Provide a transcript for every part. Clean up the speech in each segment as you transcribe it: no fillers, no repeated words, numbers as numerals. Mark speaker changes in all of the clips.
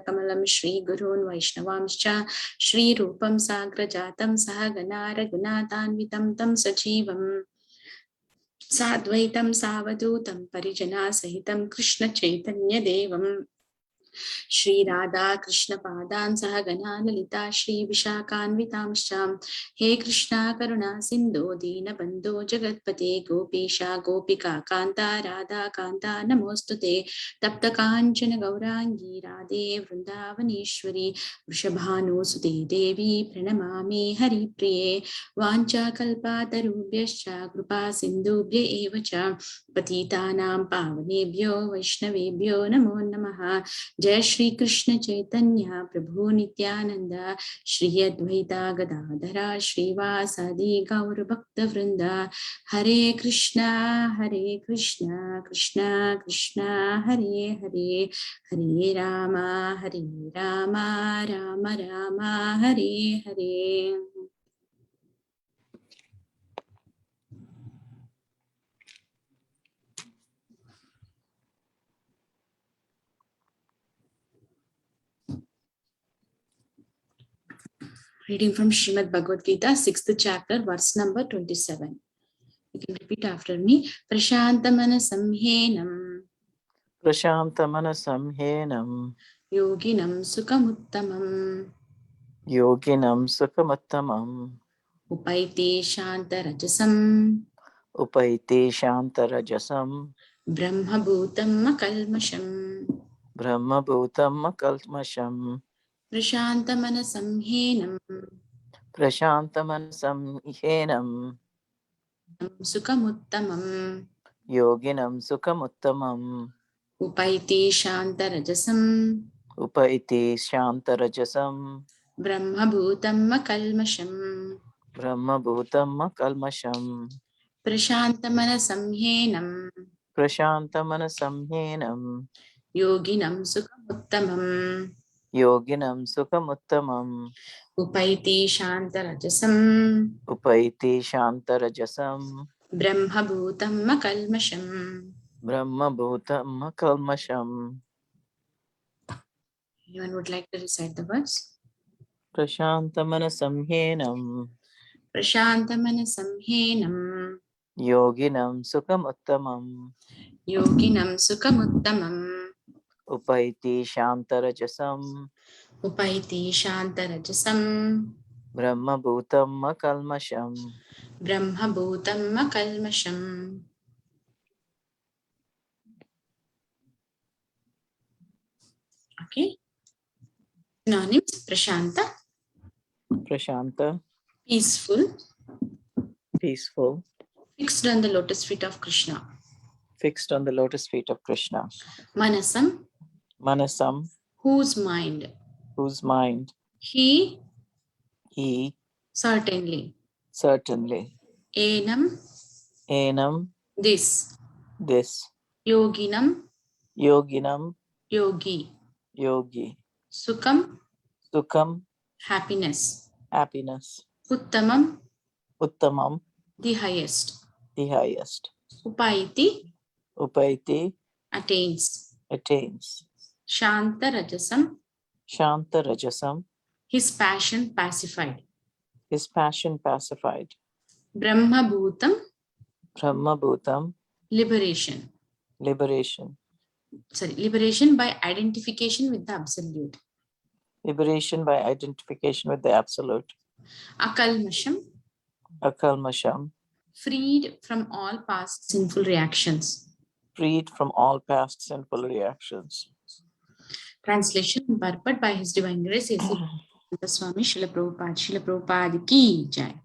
Speaker 1: कमलं श्रीगुरून् वैष्णवांश्च श्रीरूपं साग्रजातं सहगणा रघुनाथान्वितं तं सजीवम् साद्वैतं सावधूतं परिजनासहितं कृष्णचैतन्यदेवम् श्री राधा कृष्ण पादान् सहगणा ललिता श्री विशाखान्वितांश्च हे कृष्णा करुणा सिन्धो दीनबन्धो जगत्पते गोपीशा गोपिका कान्ता राधा कान्ता नमोऽस्तुते तप्त काञ्चन गौराङ्गी राधे वृन्दावनेश्वरी वृषभानुसुते देवी प्रणमामि हरिप्रिये वाञ्छाकल्पातरुभ्यश्च कृपा सिन्धुभ्य एव च पतितानां पावनेभ्यो वैष्णवेभ्यो नमो नमः। जय श्री कृष्ण चैतन्य प्रभु नित्यानंद श्री अद्वैता गदाधरा श्रीवासादि गौर भक्त वृंद हरे Krishna Krishna Krishna Hare Hare Hare Ram Ram Ram Hare Hare. Reading from Srimad Bhagavad Gita, 6th chapter, verse number 27. You can repeat after me. Prashantamanasam
Speaker 2: Prashantamanasam
Speaker 1: yoginam sukhamuttamam
Speaker 2: yoginam sukhamattamam
Speaker 1: upaiti shantarajasam brahma bhutam akalmasham
Speaker 2: Prashantamanasam
Speaker 1: sukhamuttamam
Speaker 2: yoginam sukhamuttamam
Speaker 1: upaiti shantarajasam brahma bhutam akalmasham
Speaker 2: Prashantamanasam
Speaker 1: yoginam sukhamuttamam upaiti shantarajasam brahma bhutam akalmasham. Anyone would like to recite the words?
Speaker 2: Prashantamanasam yoginam
Speaker 1: sukhamuttamam
Speaker 2: upaiti
Speaker 1: shantarajasam
Speaker 2: brahma bhutam
Speaker 1: akalmasham. Okay. Synonyms: prashanta, peaceful, fixed on the lotus feet of Krishna. Manasam, whose mind. He, certainly. Enam, this. Yoginam, yogi. Sukham, happiness. Uttamam, the highest. Upaiti, attains. Shantarajasam, his passion pacified. Brahma bhutam, liberation. Liberation by identification with the absolute. Akalmasham, freed from all past sinful reactions. Translation and purport by His Divine Grace A.C. Swami Srila Prabhupada ki jai.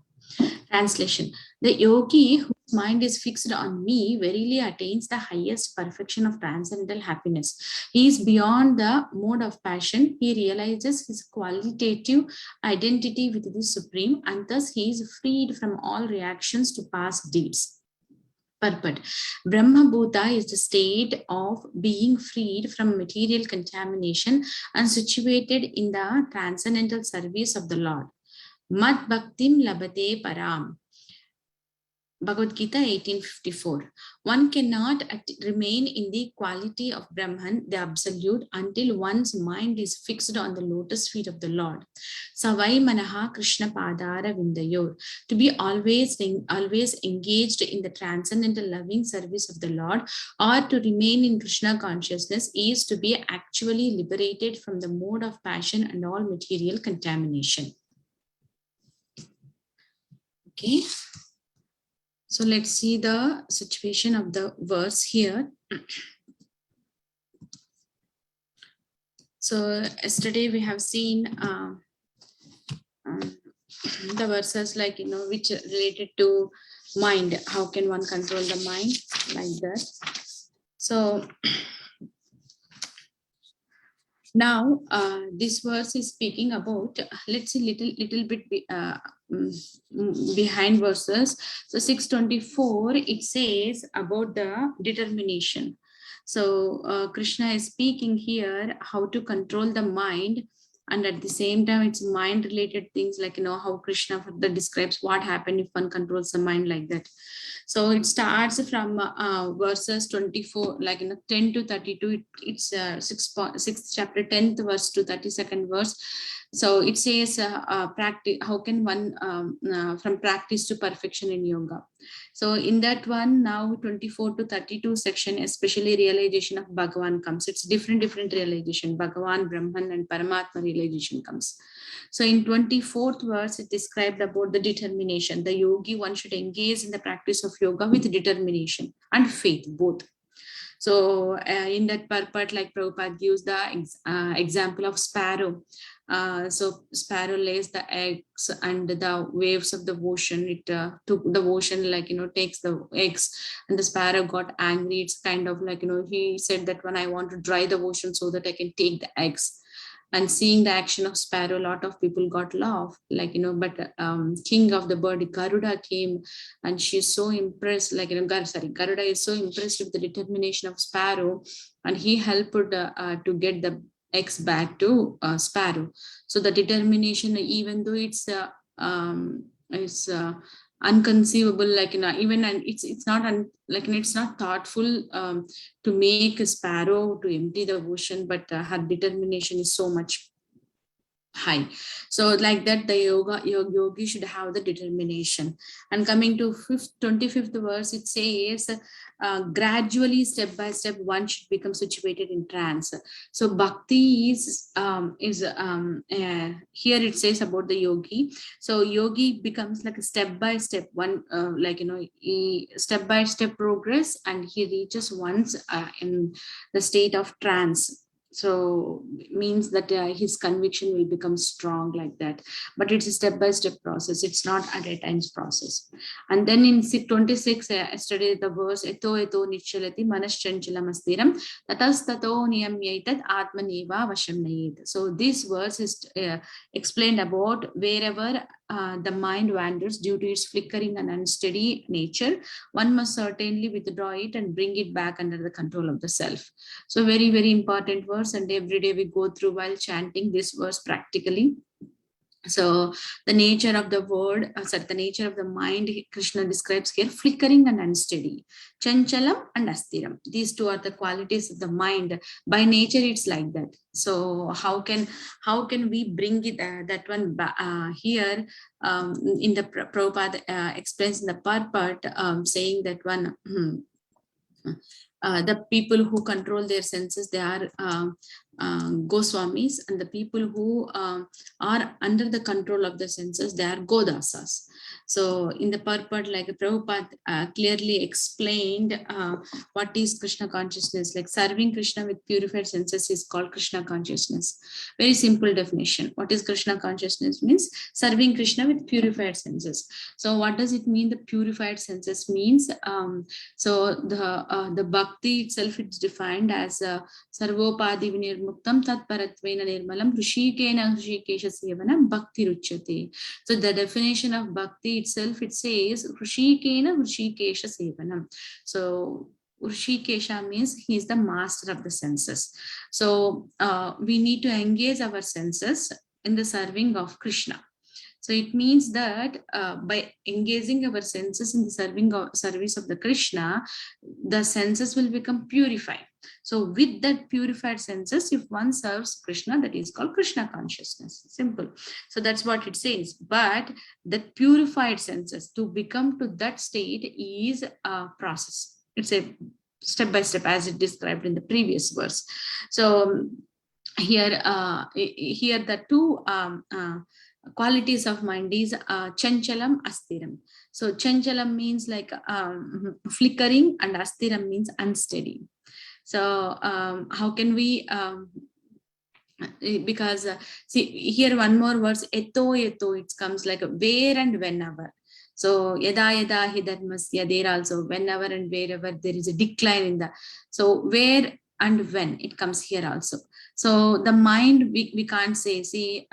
Speaker 1: Translation: the yogi whose mind is fixed on me verily attains the highest perfection of transcendental happiness. He is beyond the mode of passion. He realizes his qualitative identity with the Supreme, and thus he is freed from all reactions to past deeds. Purport: Brahma Bhuta is the state of being freed from material contamination and situated in the transcendental service of the Lord. Mad Bhaktim Labate Param. Bhagavad Gita 1854. One cannot remain in the quality of Brahman, the absolute, until one's mind is fixed on the lotus feet of the Lord. Savai manaha Krishna padara vindayor. To be always engaged in the transcendental loving service of the Lord, or to remain in Krishna consciousness, is to be actually liberated from the mode of passion and all material contamination. Okay. So let's see the situation of the verse here. So yesterday we have seen the verses like, which related to mind. How can one control the mind like that? So now this verse is speaking about, let's see little bit behind verses. So 624, it says about the determination. So Krishna is speaking here how to control the mind, and at the same time it's mind related things like, how Krishna further describes what happens if one controls the mind like that. So it starts from verses 24, like 10 to 32. It's 6th chapter, 10th verse to 32nd verse. So it says practice. How can one from practice to perfection in yoga? So in that one, now 24 to 32 section, especially realization of Bhagavan comes. It's different realization. Bhagavan, Brahman, and Paramatma realization comes. So in 24th verse, it described about the determination. The yogi, one should engage in the practice of yoga with determination and faith, both. So in that purport, like Prabhupada gives the example of sparrow. So sparrow lays the eggs, and the waves of the ocean, it took the ocean, like, takes the eggs, and the sparrow got angry. It's kind of like, he said that when I want to dry the ocean so that I can take the eggs. And seeing the action of sparrow, a lot of people got laugh, like, but king of the bird Garuda came, and she's so impressed, like, Garuda is so impressed with the determination of sparrow, and he helped to get the eggs back to sparrow. So the determination, even though it's unconceivable, like, even, and it's not it's not thoughtful to make a sparrow to empty the ocean, but her determination is so much high. So like that, the yogi should have the determination. And coming to 25th verse, it says gradually, step by step, one should become situated in trance. So bhakti is here it says about the yogi. So yogi becomes like a step by step, one step by step progress, and he reaches once in the state of trance. So means that his conviction will become strong like that. But it's a step-by-step process. It's not at a time's process. And then in 26, yesterday the verse, eto nichalati manaschanchalam astiram tatastato niyamyaitat atmaneva vasham nayed. So this verse is explained about wherever the mind wanders due to its flickering and unsteady nature, one must certainly withdraw it and bring it back under the control of the self. So very, very important verse, and every day we go through while chanting this verse practically. So the nature of the word, the nature of the mind, Krishna describes here, flickering and unsteady, chanchalam and astiram. These two are the qualities of the mind. By nature, it's like that. So how can we bring it that one here in the Prabhupada explains in the purport, saying that one. The people who control their senses, they are Goswamis, and the people who are under the control of the senses, they are Godasas. So in the purport, like Prabhupada clearly explained what is Krishna consciousness. Like serving Krishna with purified senses is called Krishna consciousness. Very simple definition. What is Krishna consciousness? Means serving Krishna with purified senses. So what does it mean? The purified senses means so the bhakti itself is defined as sarvopadi vinirmuktam tat paratvena nirmalam rishikena rishikesha sevana bhakti ruchyate. So the definition of bhakti itself, it says rishikena rishikesha sevanam. So Rishikesha means he is the master of the senses. So we need to engage our senses in the serving of Krishna. So it means that by engaging our senses in the service of the Krishna, the senses will become purified. So with that purified senses, if one serves Krishna, that is called Krishna consciousness. Simple. So that's what it says. But that purified senses, to become to that state is a process. It's a step by step, as it described in the previous verse. So here the two qualities of mind is chanchalam, astiram. So chanchalam means like flickering, and astiram means unsteady. So how can we because see here one more verse, eto, it comes like where and whenever. So yada yada hi dharmasya, there also whenever and wherever there is a decline in the, so where and when it comes here also. So the mind, we can't say, see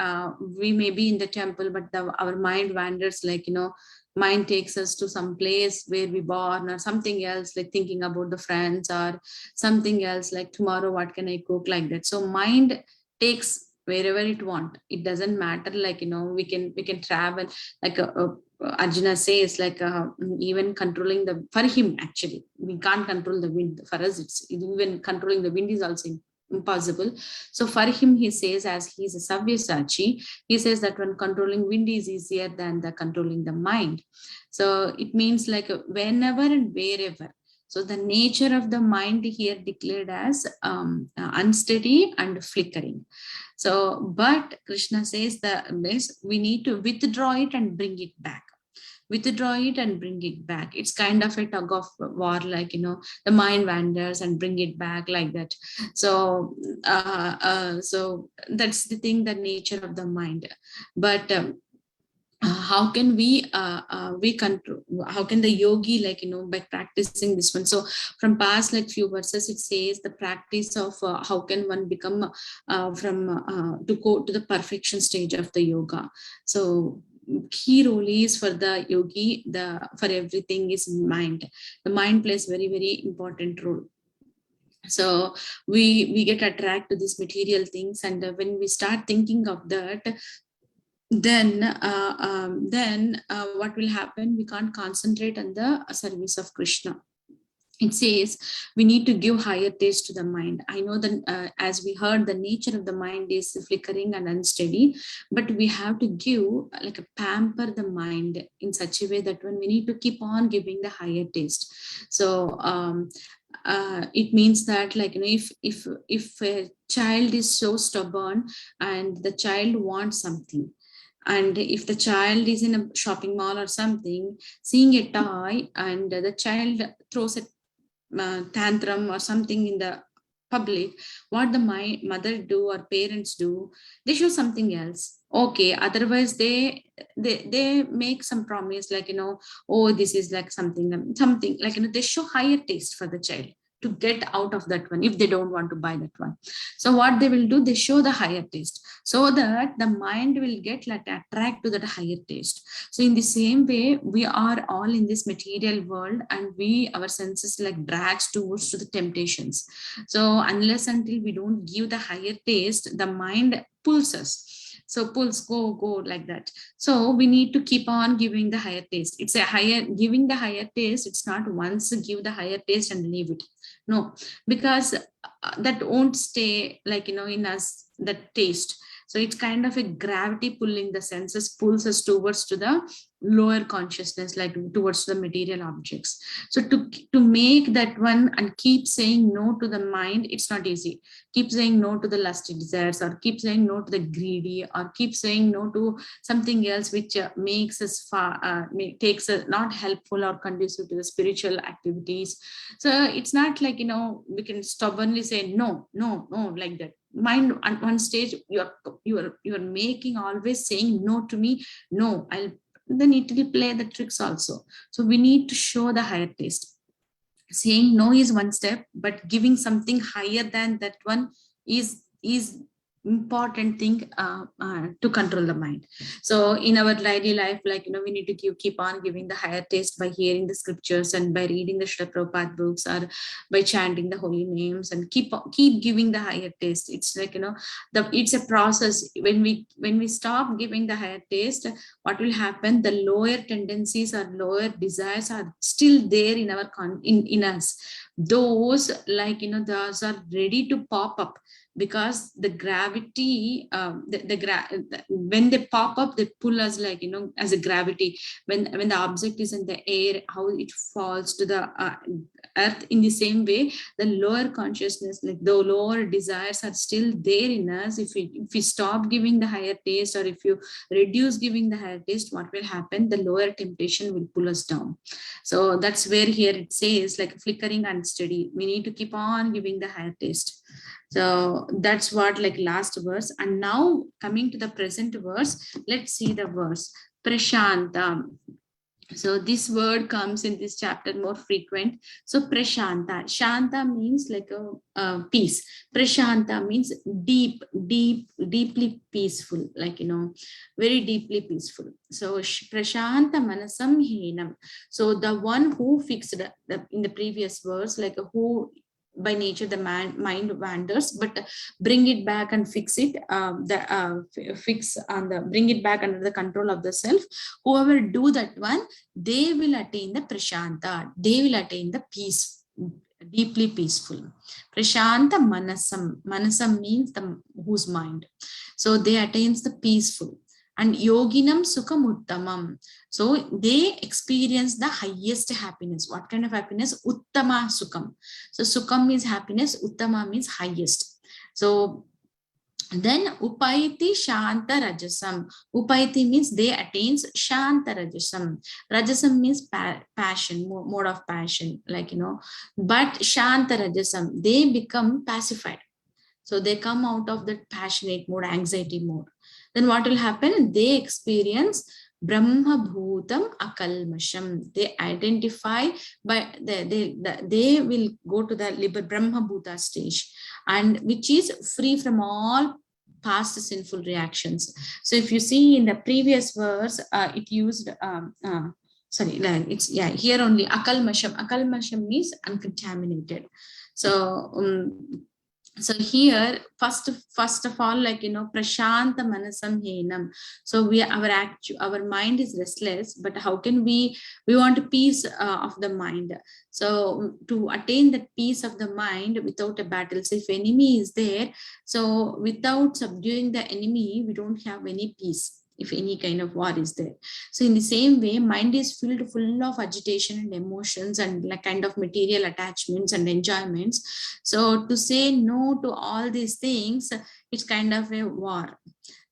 Speaker 1: we may be in the temple, but our mind wanders, like, mind takes us to some place where we born, or something else, like thinking about the friends, or something else like tomorrow what can I cook, like that. So mind takes wherever it want. It doesn't matter, like, we can travel, like Arjuna says, like even controlling the, for him actually we can't control the wind. For us, it's even controlling the wind is also impossible. So for him, he says, as he's a Sabyasachi, he says that when controlling wind is easier than the controlling the mind. So it means like whenever and wherever. So the nature of the mind here declared as unsteady and flickering. So, but Krishna says that we need to withdraw it and bring it back. Withdraw it and bring it back. It's kind of a tug of war, like, the mind wanders and bring it back, like that. So, so that's the thing, the nature of the mind. But how can we control, how can the yogi, like, by practicing this one? So from past like few verses, it says the practice of how can one become to go to the perfection stage of the yoga. So key role is for the yogi, for everything is mind. The mind plays very, very important role. So we get attracted to these material things, and when we start thinking of that, then what will happen? We can't concentrate on the service of Krishna. It says we need to give higher taste to the mind. I know that as we heard, the nature of the mind is flickering and unsteady, but we have to give, like, a pamper the mind in such a way that when we need to keep on giving the higher taste. So it means that, like, if a child is so stubborn and the child wants something, and if the child is in a shopping mall or something, seeing a toy, and the child throws a tantrum or something in the public, what the mother do or parents do? They show something else. Okay, otherwise they make some promise, like, oh, this is like something like, they show higher taste for the child to get out of that one if they don't want to buy that one. So what they will do, they show the higher taste, so that the mind will get like attract to that higher taste. So in the same way, we are all in this material world, and our senses like drags towards to the temptations. So until we don't give the higher taste, the mind pulls us. So pulls, go like that. So we need to keep on giving the higher taste. It's a higher, giving the higher taste. It's not once give the higher taste and leave it. No, because that won't stay, like, in us, that taste. So it's kind of a gravity pulling the senses, pulls us towards to the lower consciousness, like towards the material objects. So to make that one and keep saying no to the mind, it's not easy. Keep saying no to the lusty desires, or keep saying no to the greedy, or keep saying no to something else which makes us takes us not helpful or conducive to the spiritual activities. So it's not like, we can stubbornly say no like that. Mind at one stage, you're making, always saying no to me, no, then it will play the tricks also. So we need to show the higher taste. Saying no is one step, but giving something higher than that one is important thing to control the mind. So in our daily life, like, we need to keep on giving the higher taste by hearing the scriptures and by reading the Srila Prabhupada books, or by chanting the holy names, and keep giving the higher taste. It's like, it's a process. When we stop giving the higher taste, what will happen? The lower tendencies or lower desires are still there in our in us. Those, like, those are ready to pop up, because the gravity, when they pop up, they pull us, like, as a gravity. When the object is in the air, how it falls to the earth, in the same way, the lower consciousness, like the lower desires, are still there in us. If we stop giving the higher taste, or if you reduce giving the higher taste, what will happen? The lower temptation will pull us down. So that's where here it says, like, flickering unsteady, we need to keep on giving the higher taste. So that's what, like, last verse. And now coming to the present verse, let's see the verse prashanta. So this word comes in this chapter more frequent. So prashanta, shanta means like a peace. Prashanta means deeply peaceful, like, very deeply peaceful. So prashanta manasam henam. So the one who fixed in the previous verse, like, who by nature the mind wanders, but bring it back and fix it, bring it back under the control of the self. Whoever do that one, they will attain the prashanta, they will attain the peace, deeply peaceful. Prashanta manasam means the whose mind. So they attains the peaceful. And yoginam sukham uttamam. So they experience the highest happiness. What kind of happiness? Uttama sukham. So sukham means happiness, uttama means highest. So then upaiti shanta rajasam. Upaiti means they attains shanta rajasam. Rajasam means passion, mode of passion, like, but shanta rajasam, they become pacified. So they come out of that passionate mode, anxiety mode. Then what will happen? They experience Brahma Bhutam Akalmasham. They identify by they will go to the Brahma Bhuta stage, and which is free from all past sinful reactions. So if you see in the previous verse, it used here only Akalmasham. Akalmasham means uncontaminated. So here, first of all, like, prashanta manasam henam. So our mind is restless, but how can we want peace of the mind? So to attain the peace of the mind without a battle, so if enemy is there, so without subduing the enemy, we don't have any peace, if any kind of war is there. So in the same way, mind is full of agitation and emotions and like kind of material attachments and enjoyments. So to say no to all these things, it's kind of a war.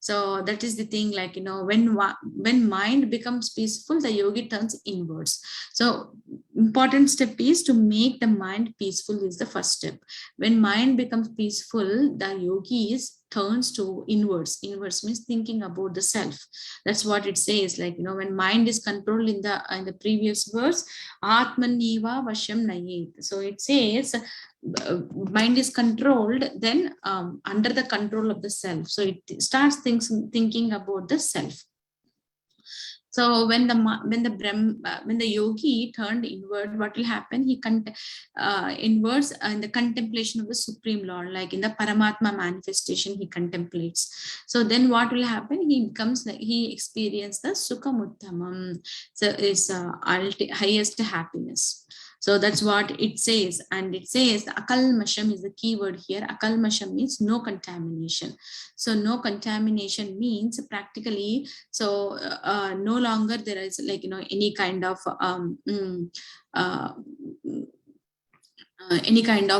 Speaker 1: So that is the thing, like, when mind becomes peaceful, the yogi turns inwards. So important step is to make the mind peaceful is the first step. When mind becomes peaceful, the yogi turns to inwards. Inwards means thinking about the self. That's what it says, like, when mind is controlled in the previous verse, Atmaniva Vasham Nayet. So it says mind is controlled, then under the control of the self. So it starts thinking about the self. So when the yogi turned inward, what will happen? He inwards in the contemplation of the Supreme Lord, like in the Paramatma manifestation, he contemplates. So then what will happen? He becomes like he experiences the Sukhamuttamam, so is highest happiness. So that's what it says. And it says akalmasham is the key word here. Akalmasham means no contamination. So no contamination means practically, so no longer there is like, any kind of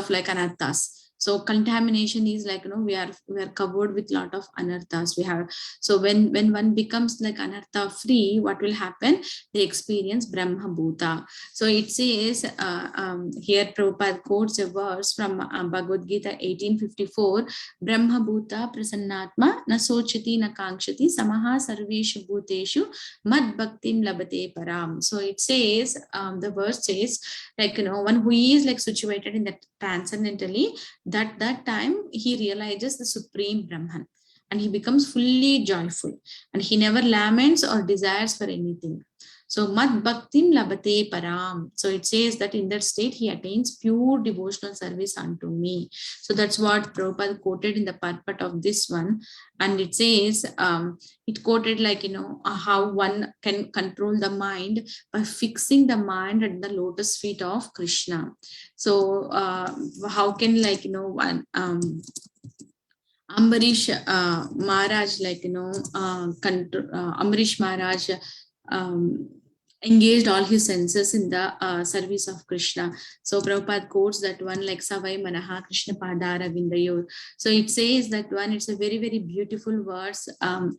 Speaker 1: like anarthas. So contamination is like, we are covered with lot of anarthas. We have, so when one becomes like anartha free, what will happen? They experience Brahma Bhuta. So it says here Prabhupada quotes a verse from Bhagavad Gita 1854, Brahma Bhuta prasannatma na sochati na kankshati samaha sarveshu bhuteshu mad bhaktim labate param. So it says, the verse says, like, one who is like situated in that transcendentally. That time he realizes the supreme Brahman and he becomes fully joyful and he never laments or desires for anything. So Mad Bhaktim Labate Param. So it says that in that state he attains pure devotional service unto me. So that's what Prabhupada quoted in the purport of this one. And it says, it quoted like, how one can control the mind by fixing the mind at the lotus feet of Krishna. So how can one Ambarish Maharaj, Ambarish Maharaj engaged all his senses in the service of Krishna. So Prabhupada quotes that one like Savai Manaha Krishna Padara Vindayor. So it says that one, it's a very, very beautiful verse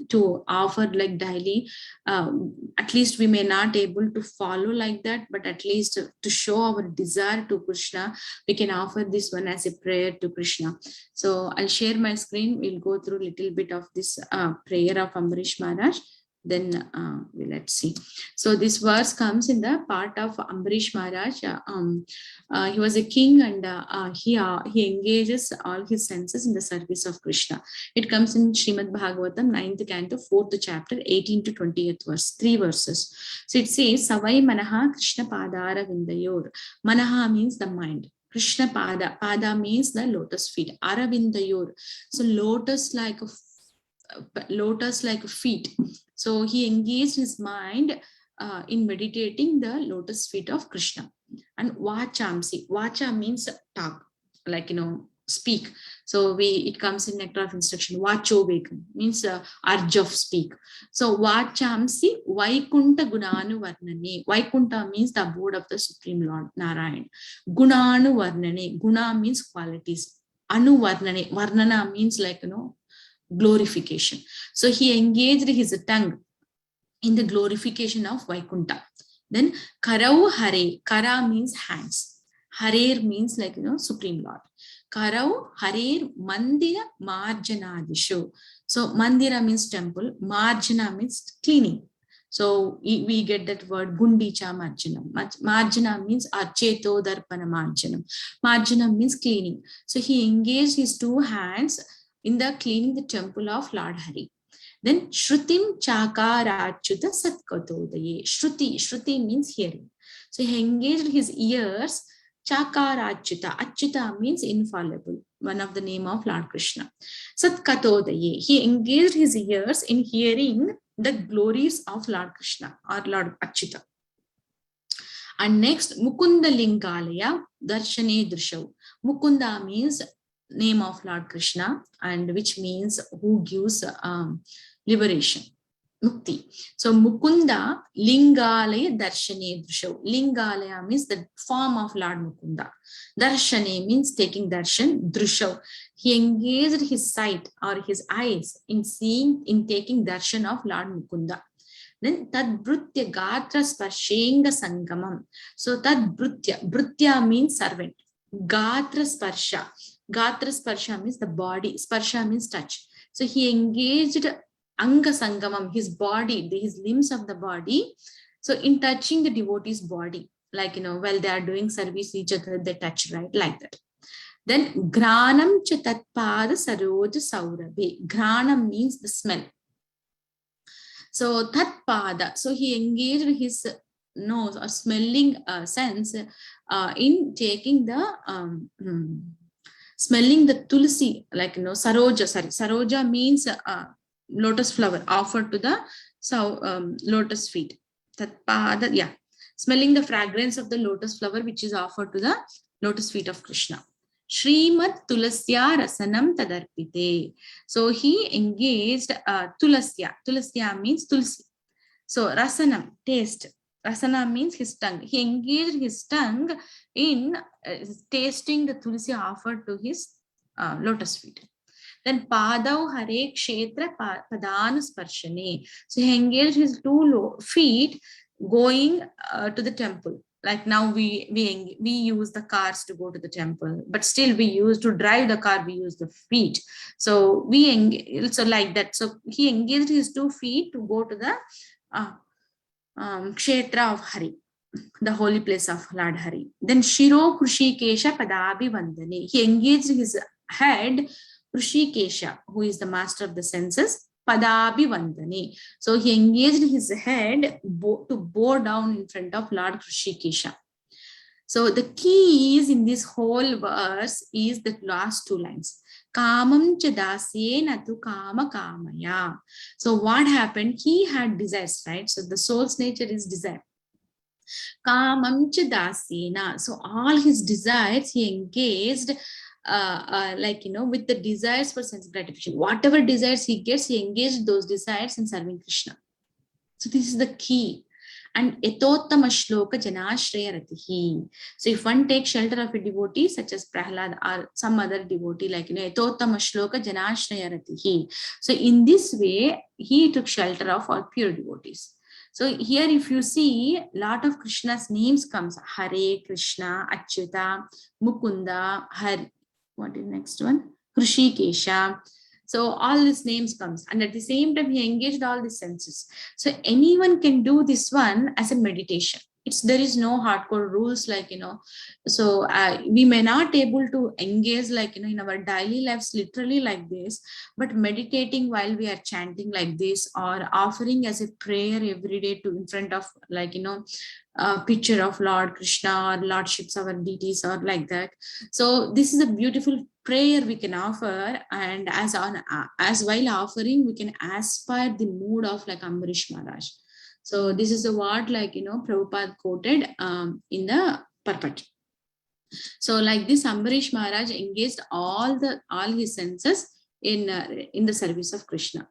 Speaker 1: to offer like daily. At least we may not able to follow like that, but at least to show our desire to Krishna, we can offer this one as a prayer to Krishna. So I'll share my screen. We'll go through a little bit of this prayer of Ambarish Maharaj. Then let's see. So this verse comes in the part of Ambarish Maharaj. He was a king and he engages all his senses in the service of Krishna. It comes in Srimad Bhagavatam, 9th canto, 4th chapter, 18 to 20th verse, 3 verses. So it says, Savai Manaha Krishna Padara Vindayor. Manaha means the mind. Krishna Pada means the lotus feet. Aravindayor. So lotus like feet. So he engaged his mind in meditating the lotus feet of Krishna. And Vachamsi. Vacha means talk, speak. So it comes in Nectar of Instruction. Vacho Vekam means urge of speak. So Vachamsi Vaikunta Gunanu Varnane. Vaikunta means the abode of the Supreme Lord Narayan. Gunanu Varnane. Guna means qualities. Anu Varnane. Varnana means glorification. So he engaged his tongue in the glorification of Vaikunta. Then Karau Hare. Kara means hands. Harer means Supreme Lord. Karau Harer Mandira Marjanadisho. So Mandira means temple. Marjana means cleaning. So we get that word Gundicha Marjanam. Marjana means Archeto Darpana Marjanam. Marjana means cleaning. So he engaged his two hands in the cleaning the temple of Lord Hari. Then Shrutim Chakarachyuta Satkatodaye. Shruti means hearing. So he engaged his ears. Chakarachyuta. Achyuta means infallible, one of the name of Lord Krishna. Satkatodaye. He engaged his ears in hearing the glories of Lord Krishna or Lord Achyuta. And next, Mukunda Lingalaya Darshane Drishav. Mukunda means name of Lord Krishna, and which means who gives liberation, mukti. So Mukunda Lingalaya Darshane Drishav. Lingalaya means the form of Lord Mukunda. Darshane means taking darshan. Drishav, he engaged his sight or his eyes in taking darshan of Lord Mukunda. Then Tadbrutya Gatra Sparshenga Sangamam. So Tadbrutya means servant. Gatra Sparsha. Gatra Sparsha means the body. Sparsha means touch. So he engaged Anga Sangamam, his body, his limbs of the body. So in touching the devotee's body, while they are doing service each other, they touch, right? Like that. Then Granam Chatatpada Saroja Saurabhe. Granam means the smell. So Tatpada. So he engaged his nose or smelling sense in taking the smelling the tulsi, saroja. Saroja means lotus flower offered to the lotus feet. Tatpada, yeah. Smelling the fragrance of the lotus flower which is offered to the lotus feet of Krishna. Srimad Tulasya Rasanam Tadarpite. So he engaged Tulasya. Tulasya means tulsi. So Rasanam, taste. Rasana means his tongue. He engaged his tongue in tasting the tulsi offered to his lotus feet. Then Padav Hare Kshetra Padanu Sparshane. So he engaged his two feet going to the temple. Like now we use the cars to go to the temple, but still we use to drive the car, we use the feet. So like that. So he engaged his 2 feet to go to the Kshetra of Hari. the holy place of Lord Hari. Then Shiro Krushikesha Padabi Vandane. He engaged his head, Krushikesha, who is the master of the senses, Padabi Vandane. So he engaged his head to bow down in front of Lord Krushikesha. So the key is in this whole verse is the last two lines. Kamam chadasye tu kama kamaya. So what happened? He had desires, right? So the soul's nature is desire. Kamam chadasena. So all his desires he engaged, with the desires for sense gratification. Whatever desires he gets, he engaged those desires in serving Krishna. So this is the key. And etottama shloka janashraya ratihi. So if one takes shelter of a devotee such as Prahlad or some other devotee, etottama shloka janashraya ratihi. So in this way, he took shelter of all pure devotees. So here if you see, lot of Krishna's names comes. Hare Krishna, Achyuta, Mukunda, Hari. What is next one? Krushikesha. So all these names comes, and at the same time he engaged all the senses. So anyone can do this one as a meditation. There is no hardcore rules So we may not able to engage in our daily lives literally like this, but meditating while we are chanting like this, or offering as a prayer every day to in front of a picture of Lord Krishna or Lordships of our deities or like that. So this is a beautiful prayer we can offer, and as while offering we can aspire the mood of like Ambarish Maharaj. So this is the what Prabhupada quoted in the purport. So like this Ambarish Maharaj engaged all his senses in the service of Krishna.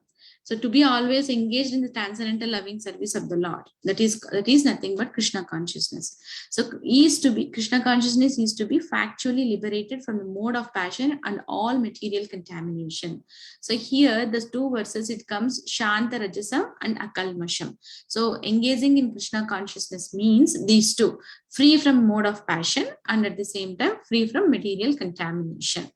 Speaker 1: So to be always engaged in the transcendental loving service of the Lord, that is nothing but Krishna consciousness. So Krishna consciousness is to be factually liberated from the mode of passion and all material contamination. So here the two verses it comes Shanta Rajasam and Akalmasham. So engaging in Krishna consciousness means these two, free from mode of passion and at the same time free from material contamination.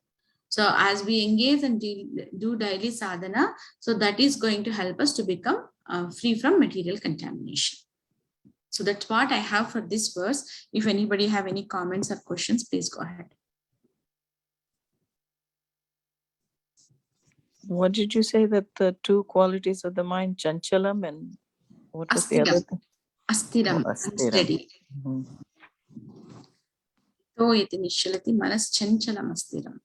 Speaker 1: So as we engage and do daily sadhana, so that is going to help us to become free from material contamination. So that's what I have for this verse. If anybody have any comments or questions, please go ahead.
Speaker 2: What did you say that the two qualities of the mind, chanchalam and what was the other thing?
Speaker 1: Astiram, unsteady. So iti nishalati manas chanchalam astiram.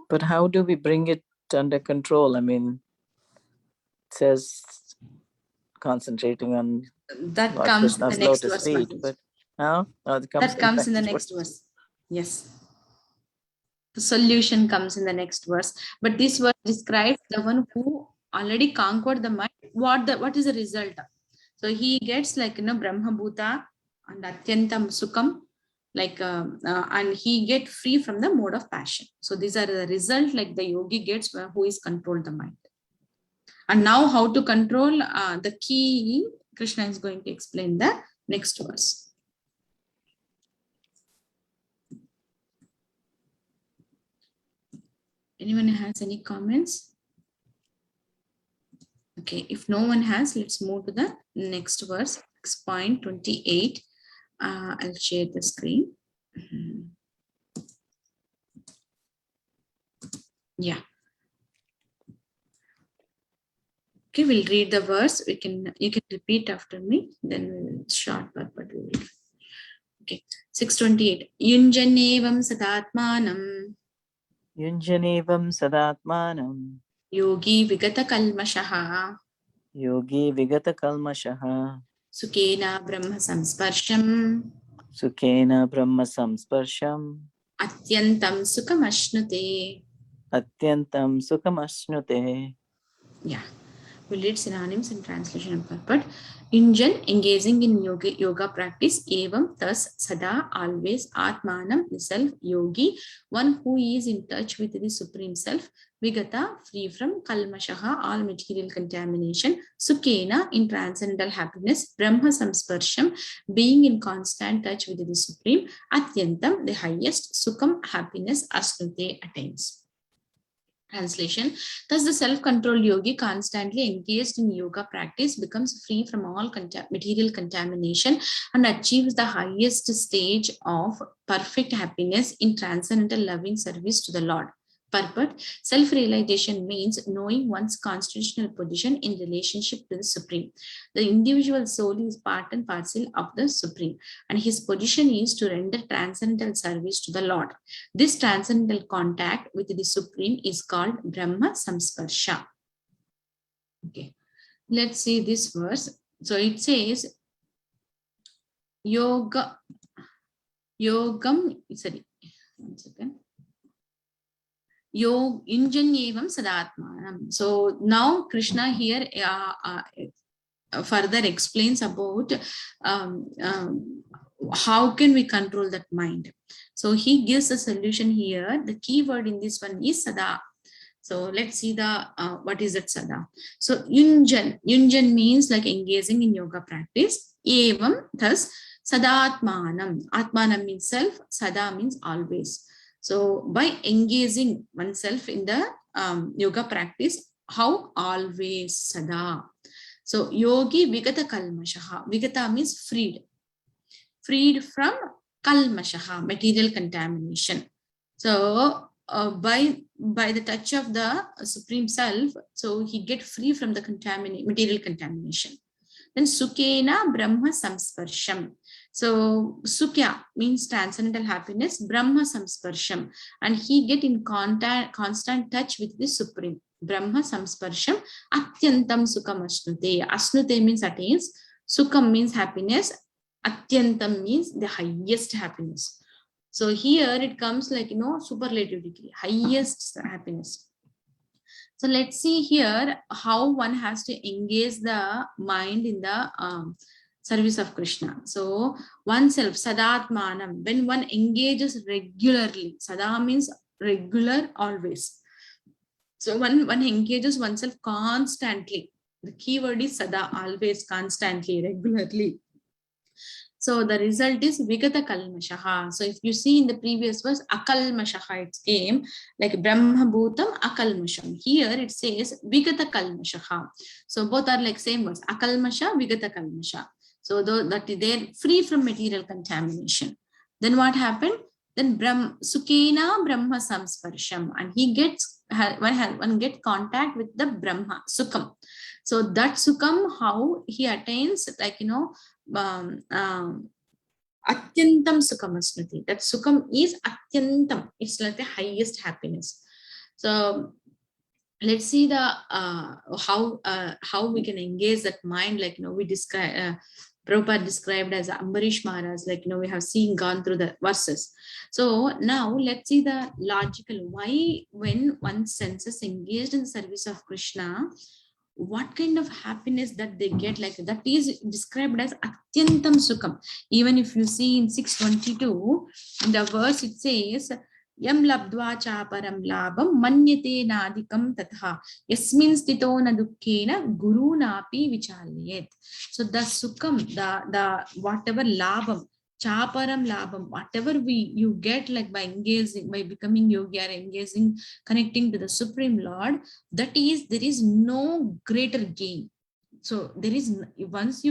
Speaker 2: But how do we bring it under control? I mean, it says concentrating on
Speaker 1: that comes in the next verse.
Speaker 2: But how?
Speaker 1: That comes in the next verse. Yes. The solution comes in the next verse. But this verse describes the one who already conquered the mind. What is the result? So he gets Brahma Bhuta and Atyantam Sukham, and he get free from the mode of passion. So these are the result the yogi gets who is controlled the mind. And now how to control the key, Krishna is going to explain the next verse. Anyone has any comments? Okay, if no one has, let's move to the next verse, 6.28. I'll share the screen. Yeah. Okay, we'll read the verse. You can repeat after me. Then we'll short but we will. Okay, 6.28. Yunjanevam sadatmanam.
Speaker 2: Yunjanevam sadatmanam.
Speaker 1: Yogi vigata kalmashaha.
Speaker 2: Yogi vigata kalmashaha.
Speaker 1: Sukena brahma samsparsham.
Speaker 2: Sukena brahma samsparsham.
Speaker 1: Atyantam sukhamashnute.
Speaker 2: Atyantam sukhamashnute.
Speaker 1: Yeah, we'll read synonyms and translation of purport. Injan, engaging in yoga practice, evam, thus, sada, always, atmanam, the self, yogi, one who is in touch with the supreme self, vigata, free from kalmashaha, all material contamination, sukhena, in transcendental happiness, brahma samsparsham, being in constant touch with the supreme, atyantam, the highest, sukham, happiness, asnute, attains. Translation. Thus, the self-controlled yogi constantly engaged in yoga practice becomes free from all material contamination and achieves the highest stage of perfect happiness in transcendental loving service to the Lord. Purport. Self-realization means knowing one's constitutional position in relationship to the Supreme. The individual soul is part and parcel of the Supreme, and his position is to render transcendental service to the Lord. This transcendental contact with the Supreme is called Brahma Samsparsha. Okay, let's see this verse. So it says, Yogam, sorry, 1 second. Yunjanyevam Sadatmanam. So now Krishna here further explains about how can we control that mind. So he gives a solution here. The key word in this one is Sada. So let's see the what is that Sada. So Yunjan means like engaging in yoga practice. Evam, thus Sadatmanam. Atmanam means self, Sada means always. So by engaging oneself in the yoga practice, how? Always, Sada. So yogi vigata kalmashaha. Vigata means freed. Freed from kalmashaha, material contamination. So by the touch of the Supreme Self, so he get free from the material contamination. Then Sukhena Brahma Samsparsham. So Sukya means transcendental happiness, Brahma Samsparsham, and he get in constant touch with the Supreme. Brahma Samsparsham Atyantam Sukham Asnute. Asnute means attains, Sukham means happiness, Atyantam means the highest happiness. So here it comes like, superlative degree, highest happiness. So let's see here how one has to engage the mind in the service of Krishna. So oneself, Sadatmanam, when one engages regularly, Sada means regular, always. So one engages oneself constantly. The key word is Sada, always, constantly, regularly. So the result is Vigata Kalmashaha. So if you see in the previous verse, Akalmashaha, it came like Brahma Bhutam Akalmasham. Here it says Vigata Kalmashaha. So both are like same words, Akalmasha, Vigata Kalmasha. So that they're free from material contamination. Then what happened? Then Sukhena Brahma Samsparsham, and he gets one get contact with the Brahma Sukham. So that Sukham, how he attains, like Atyantam Sukham Asnati. That Sukham is Atyantam. It's like the highest happiness. So let's see the how we can engage that mind. Like we describe. Prabhupada described as Ambarish Maharaj, like we have gone through the verses. So now let's see the logical why when one's senses engaged in the service of Krishna, what kind of happiness that they get, like that is described as Atyantam Sukham. Even if you see in 622, in the verse it says, Yam labdva chaparam labam manyate nadikam tatha yasmin stito na dukkena guru napi vichalyet. So the Sukham, the whatever labam, chaparam labam, whatever you get like by engaging, by becoming yogi or engaging, connecting to the Supreme Lord, there is no greater gain. So there is, once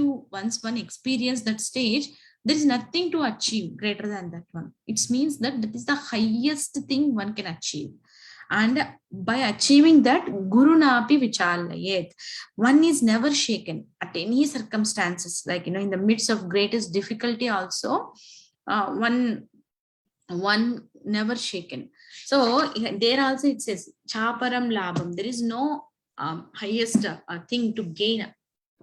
Speaker 1: one experience that stage, there is nothing to achieve greater than that one. It means that is the highest thing one can achieve. And by achieving that, Guru Napi Vichalayet, one is never shaken at any circumstances, like in the midst of greatest difficulty also, one never shaken. So there also it says Chaparam Labam, there is no highest thing to gain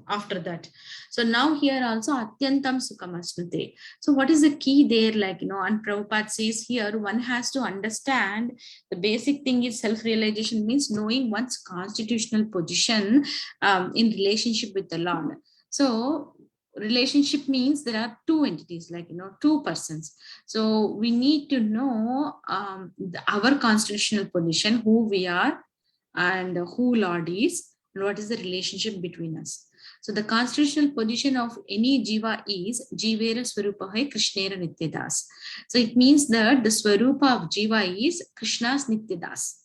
Speaker 1: after that. So now here also Atyantam Sukham Asnute. So what is the key there, like and Prabhupada says here one has to understand the basic thing is self-realization means knowing one's constitutional position in relationship with the Lord. So relationship means there are two entities, like two persons. So we need to know our constitutional position, who we are and who Lord is, and what is the relationship between us. So the constitutional position of any jiva is Jivera Swarupahai Krishnera Nityadas. So it means that the Swarupa of jiva is Krishna's Nityadas.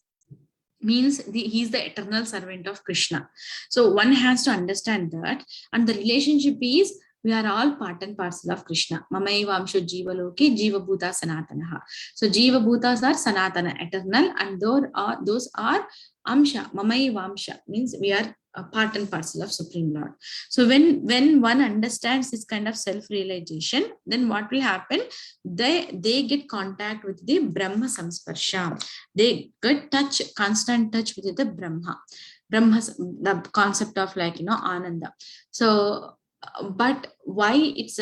Speaker 1: means he is the eternal servant of Krishna. So one has to understand that, and the relationship is we are all part and parcel of Krishna. Mamaiva amsho jiva loke jiva bhuta sanatanaha. So jiva bhutas are sanatana, eternal, and those are amsha. Mamaiva amsha means we are a part and parcel of Supreme Lord. So when one understands this kind of self-realization, then what will happen? They get contact with the Brahma Samsparsha. They get constant touch with the Brahma, the concept of Ananda. So, but why it's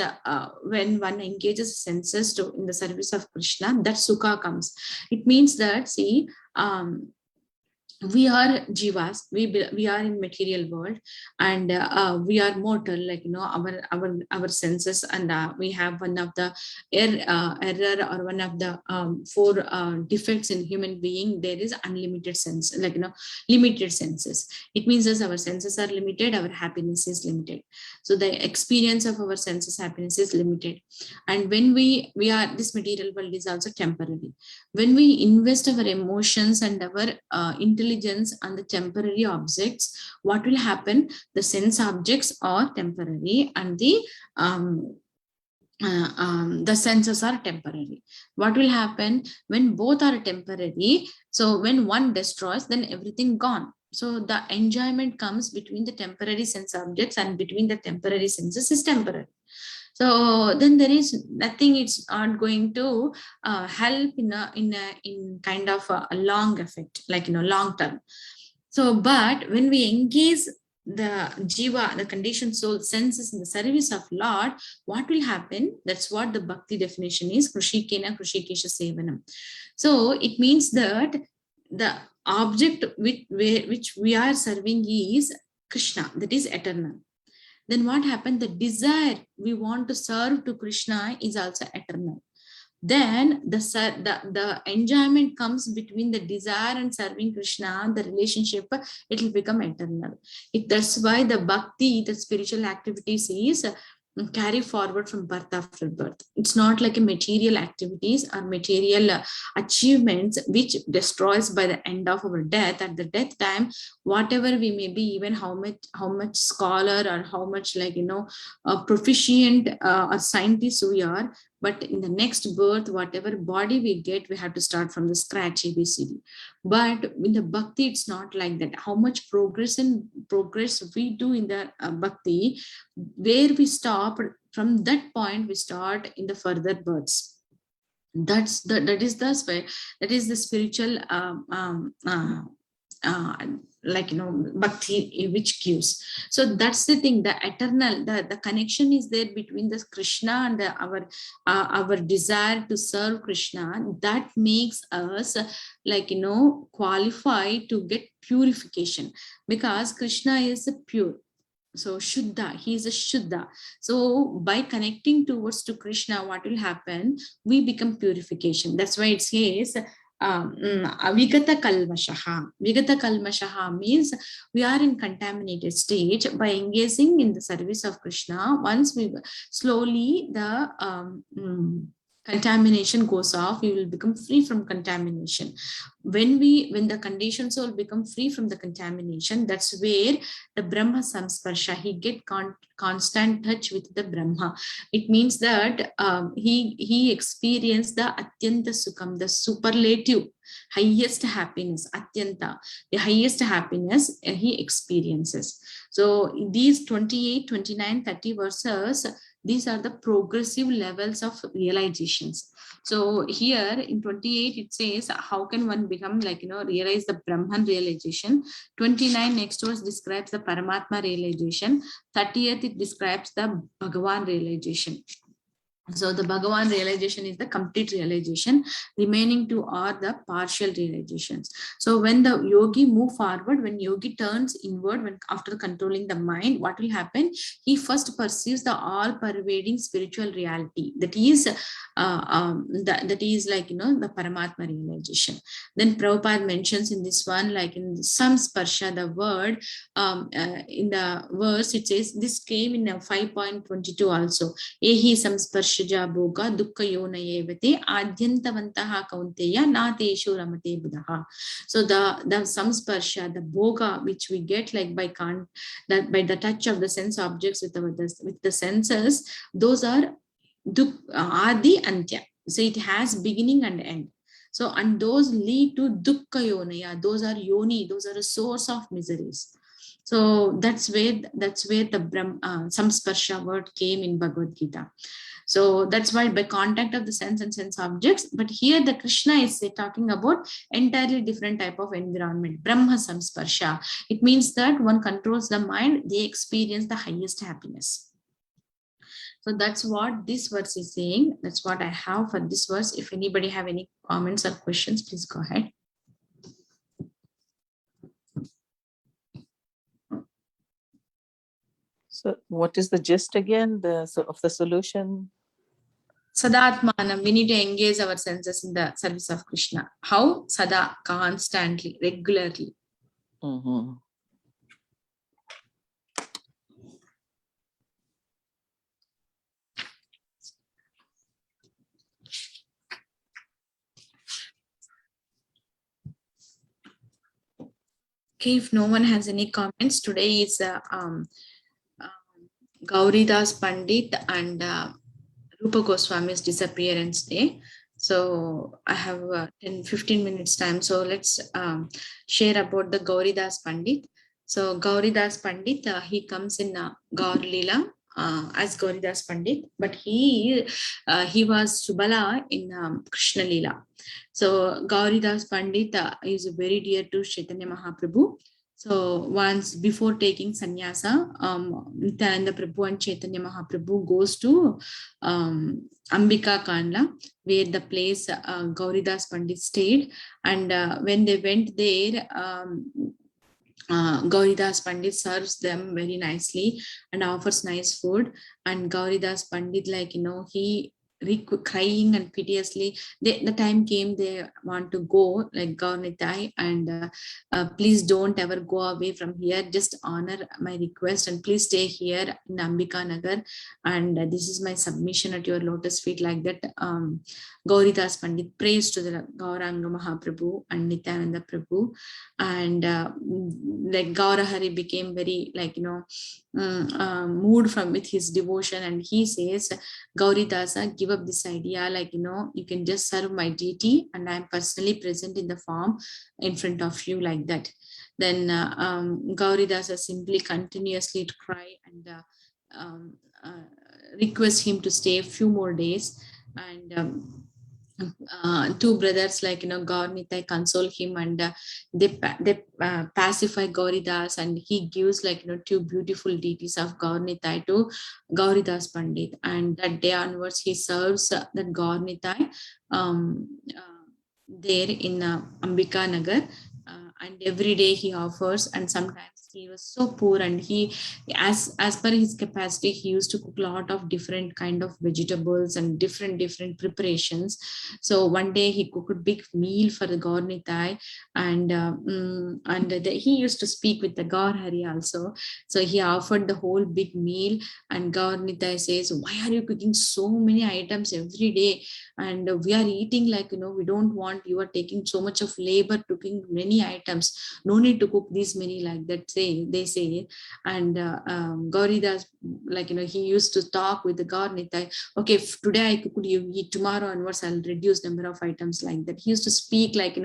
Speaker 1: when one engages senses in the service of Krishna, that sukha comes. It means that, see, we are jivas, we are in material world, and we are mortal, our senses, and we have one of the error or one of the four defects in human being. There is unlimited sense, limited senses. It means that our senses are limited, our happiness is limited. So the experience of our senses happiness is limited, and when we are, this material world is also temporary. When we invest our emotions and our intelligence on the temporary objects, what will happen? The sense objects are temporary, and the senses are temporary. What will happen when both are temporary? So when one destroys, then everything gone. So the enjoyment comes between the temporary sense objects, and between the temporary senses is temporary. So then there is nothing. It's not going to help in kind of a long effect, long term. So, but when we engage the jiva, the conditioned soul senses in the service of Lord, what will happen? That's what the bhakti definition is: krushikena krushikesha sevanam. So it means that the object which we are serving is Krishna, that is eternal. Then what happened? The desire we want to serve to Krishna is also eternal. Then the enjoyment comes between the desire and serving Krishna, the relationship, it will become eternal. That's why the bhakti, the spiritual activities is carry forward from birth after birth. It's not like a material activities or material achievements which destroys by the end of our death. At the death time, whatever we may be, even how much scholar or how much proficient or scientist we are, but in the next birth, whatever body we get, we have to start from the scratch, ABCD. But in the bhakti, it's not like that. How much progress we do in the bhakti, where we stop, from that point we start in the further births. That is the spiritual bhakti which gives. So that's the thing, the eternal, the connection is there between the Krishna and our desire to serve Krishna. That makes us qualify to get purification, because Krishna is pure. So Shuddha, he is a Shuddha. So by connecting towards to Krishna, what will happen? We become purification. That's why it says Vigata Kalmashaha. Vigata Kalmashaha means we are in contaminated stage. By engaging in the service of Krishna, once we slowly the contamination goes off, we will become free from contamination. When the conditioned soul become free from the contamination, that's where the Brahma Samsparsha, he get constant touch with the Brahma. It means that he experienced the Atyanta Sukham, the superlative, highest happiness, Atyanta, the highest happiness he experiences. So these 28, 29, 30 verses, these are the progressive levels of realizations. So here in 28, it says, how can one become realize the Brahman realization. 29 next verse describes the Paramatma realization. 30th, it describes the Bhagavan realization. So the Bhagavan realization is the complete realization. Remaining two are the partial realizations. So when the yogi move forward, when yogi turns inward, after controlling the mind, what will happen? He first perceives the all-pervading spiritual reality. That is the Paramatma realization. Then Prabhupada mentions in this one, in Samsparsha, the word in the verse, it says this came in 5.22 also. Ehi Samsparsha samsparshja bhoga dukkha yonayevate adyantavantaha kaunteya na teshu ramate buddha. So the samsparsha, the bhoga which we get like by by the touch of the sense objects with the senses, those are adi antya. So it has beginning and end. So, and those lead to dukkha yonaya. Those are yoni. Those are a source of miseries. So that's where the samsparsha word came in Bhagavad Gita. So that's why by contact of the sense and sense objects. But here the Krishna is talking about entirely different type of environment. Brahma samsparsha. It means that one controls the mind. They experience the highest happiness. So that's what this verse is saying. That's what I have for this verse. If anybody have any comments or questions, please go ahead.
Speaker 2: So what is the gist again of the solution?
Speaker 1: Sadatmanam, we need to engage our senses in the service of Krishna. How? Sada, constantly, regularly.
Speaker 2: Mm-hmm.
Speaker 1: Okay, if no one has any comments, today is Gauridas Pandit and Rupa Goswami's disappearance day. So I have 10-15 minutes time. So let's share about the Gauridas Pandit. So Gauridas Pandit, he comes in Gaur Leela as Gauridas Pandit, but he was Subala in Krishna Leela. So Gauridas Pandit is very dear to Chaitanya Mahaprabhu. So once before taking sannyasa, Nityananda Prabhu and Chaitanya Mahaprabhu goes to Ambika Kandla, where the place Gauridas Pandit stayed. And when they went there, Gauridas Pandit serves them very nicely and offers nice food. And Gauridas Pandit, like, he crying and piteously, the time came they want to go, like Gaurnitai, and please don't ever go away from here, just honor my request and please stay here in Ambika Nagar, and this is my submission at your lotus feet, like that. Gauridas Pandit prays to the Gauranga Mahaprabhu and Nityananda Prabhu, and like Gaurahari became very, like, moved from with his devotion, and he says, Gauridasa, give up this idea, like, you can just serve my deity and I'm personally present in the form in front of you, like that. Then Gauridasa simply continuously cry and request him to stay a few more days. And two brothers, like, Gaurnitai console him, and they pacify Gauridas, and he gives, like, two beautiful deities of Gaurnitai to Gauridas Pandit, and that day onwards he serves that Gaurnitai there in Ambika Nagar, and every day he offers, and sometimes he was so poor, and he, as per his capacity, he used to cook a lot of different kind of vegetables and different preparations. So one day he cooked a big meal for the Gaurnitai, and he used to speak with the Gaurhari also. So he offered the whole big meal, and Gaurnitai says, why are you cooking so many items every day? And we are eating, like, we don't want, you are taking so much of labor cooking many items, no need to cook these many, like that, they say. And Gauridas, like, he used to talk with the Gaurnitai, okay, if today I cooked, you eat, tomorrow onwards I'll reduce number of items, like that. He used to speak, like,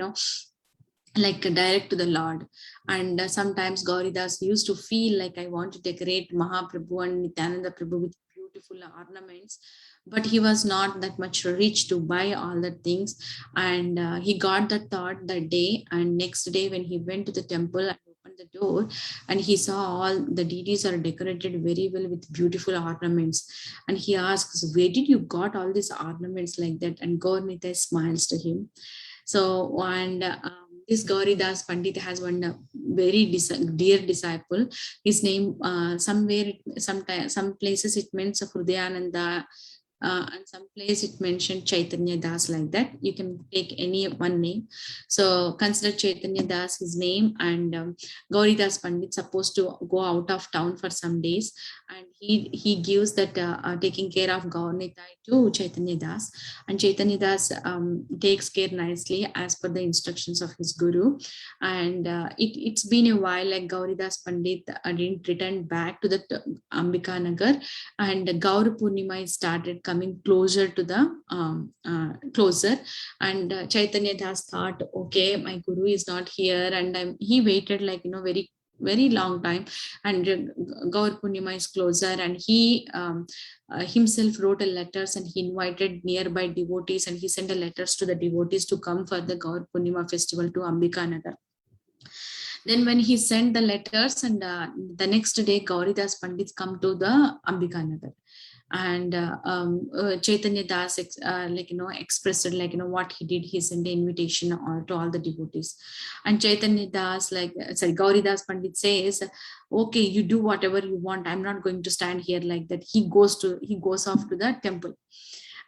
Speaker 1: like direct to the Lord. And sometimes Gauridas used to feel like, I want to decorate Mahaprabhu and Nityananda Prabhu with beautiful ornaments, but he was not that much rich to buy all the things. And he got the thought that day, and next day when he went to the temple and opened the door, and he saw all the deities are decorated very well with beautiful ornaments, and he asks, where did you got all these ornaments, like that? And Gaurnitai smiles to him. So, and this Gauridas Pandit has one very dear disciple. His name, somewhere, some places it means Hrudayananda, and some place it mentioned Chaitanya Das like that. You can take any one name. So consider Chaitanya Das his name, and Gauri Das Pandit supposed to go out of town for some days, and he gives that taking care of Gaur Nitai to Chaitanya Das, and Chaitanya Das takes care nicely as per the instructions of his guru. And it's been a while, like Gauri Das Pandit didn't return back to the Ambika Nagar, and Gaur Purnima started coming closer to the closer, and Chaitanya Das thought, okay, my guru is not here, and he waited like very long time, and Gaur Purnima is closer, and he himself wrote a letters, and he invited nearby devotees, and he sent a letters to the devotees to come for the Gaur Purnima festival to Ambika Nagar. Then when he sent the letters, and the next day Gauridas Pandits come to the Ambika Nagar, and Chaitanya Das expressed what he did. He sent the invitation to all the devotees, and Chaitanya Das Gauridas Pandit says, okay, you do whatever you want, I'm not going to stand here like that. He goes off to the temple.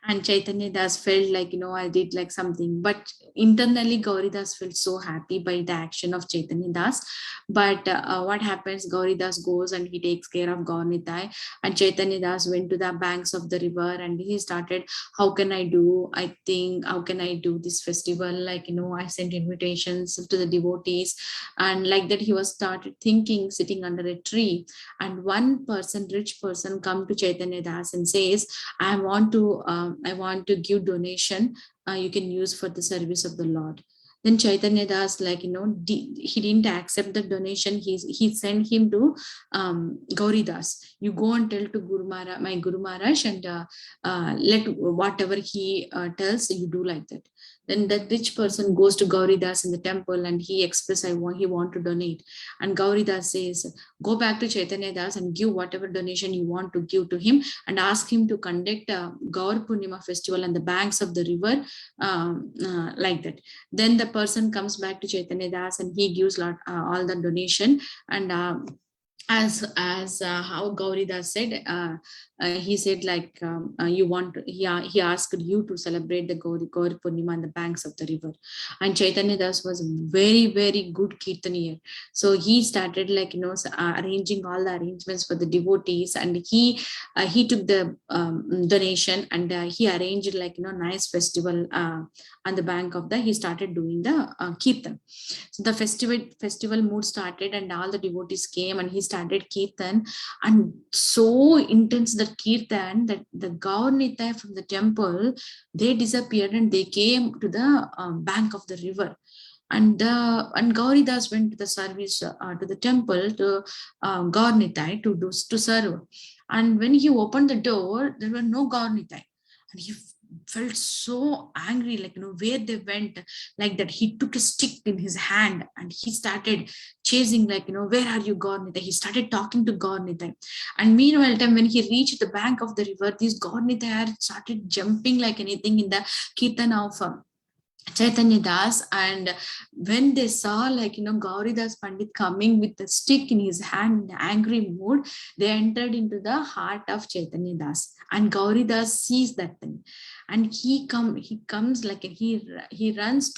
Speaker 1: And Chaitanya Das felt like, I did like something, but internally Gauri Das felt so happy by the action of Chaitanya Das. But what happens, Gauri Das goes and he takes care of Gaur Nitai, and Chaitanya Das went to the banks of the river, and he started, how can I do this festival? I sent invitations to the devotees, and like that he was started thinking, sitting under a tree, and one person, rich person, come to Chaitanya Das and says, I want to give donation, you can use for the service of the Lord. Then Chaitanya Das, he didn't accept the donation. He sent him to Gauri Das. You go and tell to my Guru Maharaj, and let whatever he tells, you do like that. Then that rich person goes to Gauri Das in the temple, and he expresses he want to donate. And Gauri Das says, go back to Chaitanya Das and give whatever donation you want to give to him, and ask him to conduct a Gaur Purnima festival on the banks of the river, like that. Then the person comes back to Chaitanya Das, and he gives all the donation, and as how Gauri Das said, he said he asked you to celebrate the Gauri Purnima on the banks of the river. And Chaitanya Das was very, very good kirtanier, so he started arranging all the arrangements for the devotees, and he took the donation, and he arranged nice festival on the bank of he started doing the kirtan. So the festival mood started, and all the devotees came, and he started kirtan, and so intense the kirtan that the Gaur Nitai from the temple, they disappeared, and they came to the bank of the river. And Gauri Das went to the service to the temple to Gaur Nitai to serve. And when he opened the door, there were no Gaur Nitai, and he felt so angry, where they went, like that. He took a stick in his hand, and he started chasing, where are you, Gaur Nitai? He started talking to Gaur Nitai. And meanwhile time, when he reached the bank of the river, these Gaur Nitai started jumping like anything in the kirtan of Chaitanya Das. And when they saw Gauri Das Pandit coming with the stick in his hand in angry mood, they entered into the heart of Chaitanya Das, and Gauri Das sees that thing, and he comes he runs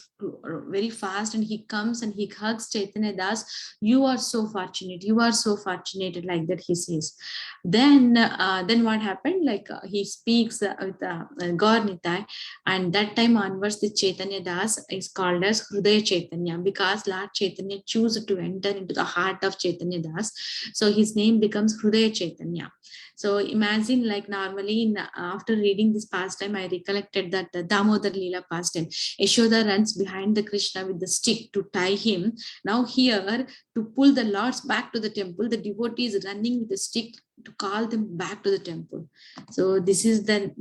Speaker 1: very fast, and he comes and he hugs Chaitanya Das. You are so fortunate, like that he says. Then what happened, he speaks with Gaur Nitai, and that time onwards the Chaitanya Das is called as Hrudaya Chaitanya, because Lord Chaitanya chose to enter into the heart of Chaitanya Das, so his name becomes Hrudaya Chaitanya. So imagine, normally after reading this pastime, I recollected that the Damodar Leela pastime. Yashoda runs behind the Krishna with the stick to tie him. Now here, to pull the lords back to the temple, the devotee is running with the stick to call them back to the temple. So this is the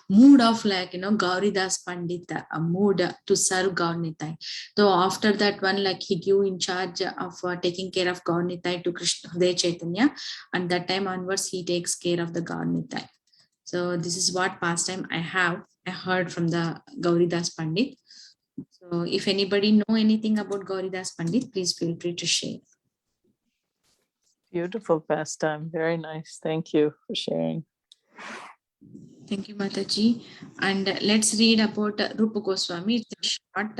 Speaker 1: mood of Gauri Das Pandit, a mood to serve Gaur Nitai. So after that one, he give in charge of taking care of Gaur Nitai to Krishna Hrudaya Chaitanya, and that time onwards he takes care of the Gaur Nitai. So this is what pastime I heard from the Gauri Das Pandit. So if anybody know anything about Gauri Das Pandit, please feel free to share.
Speaker 2: Beautiful pastime. Very nice. Thank you for sharing.
Speaker 1: Thank you, Mataji. And let's read about Rupa Goswami. It's a short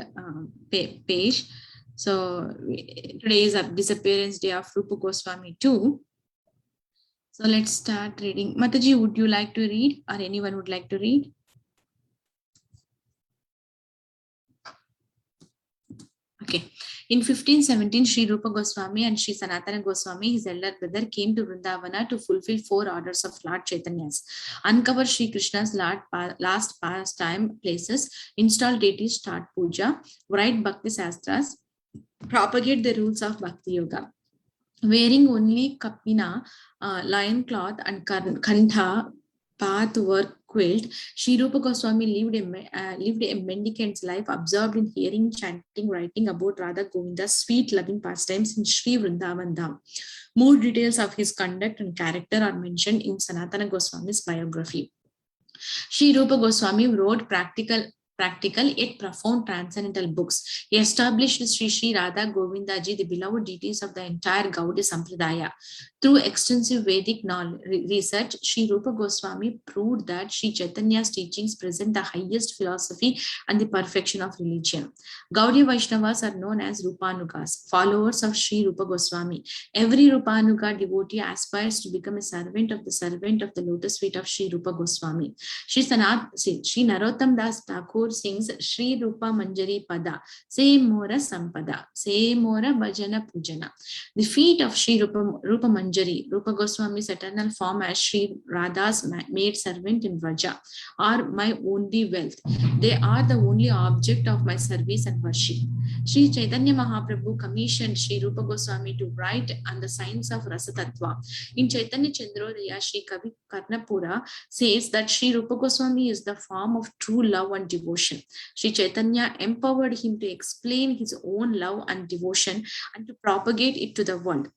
Speaker 1: page. So today is a disappearance day of Rupa Goswami too. So let's start reading. Mataji, would you like to read, or anyone would like to read? Okay. In 1517, Sri Rupa Goswami and Sri Sanatana Goswami, his elder brother, came to Vrindavana to fulfill 4 orders of Lord Chaitanya's, uncover Sri Krishna's last pastime places, install deities, start puja, write Bhakti Sastras, propagate the rules of Bhakti Yoga. Wearing only kapina, lion cloth, and kantha path work quilt, Sri Rupa Goswami lived a mendicant's life, absorbed in hearing, chanting, writing about Radha Govinda's sweet loving pastimes in Sri Vrindavan Dham. More details of his conduct and character are mentioned in Sanatana Goswami's biography. Sri Rupa Goswami wrote practical yet profound transcendental books. He established Sri Radha Govindaji, the beloved deities of the entire Gaudiya Sampradaya. Through extensive Vedic research, Sri Rupa Goswami proved that Sri Chaitanya's teachings present the highest philosophy and the perfection of religion. Gaudiya Vaishnavas are known as Rupanugas, followers of Sri Rupa Goswami. Every Rupanuga devotee aspires to become a servant of the lotus feet of Sri Rupa Goswami. Sri Narottam Das Thakur sings Sri Rupa Manjari Pada, Se Mora Sampada, Se Mora Bhajana Pujana. The feet of Sri Rupa Manjari, Rupa Goswami's eternal form as Sri Radha's maid servant in Vraja, are my only wealth. They are the only object of my service and worship. Sri Chaitanya Mahaprabhu commissioned Sri Rupa Goswami to write on the science of Rasa Tattva. In Chaitanya Chandrodaya, Sri Kavi Karnapura says that Sri Rupa Goswami is the form of true love and devotion. Sri Chaitanya empowered him to explain his own love and devotion and to propagate it to the world.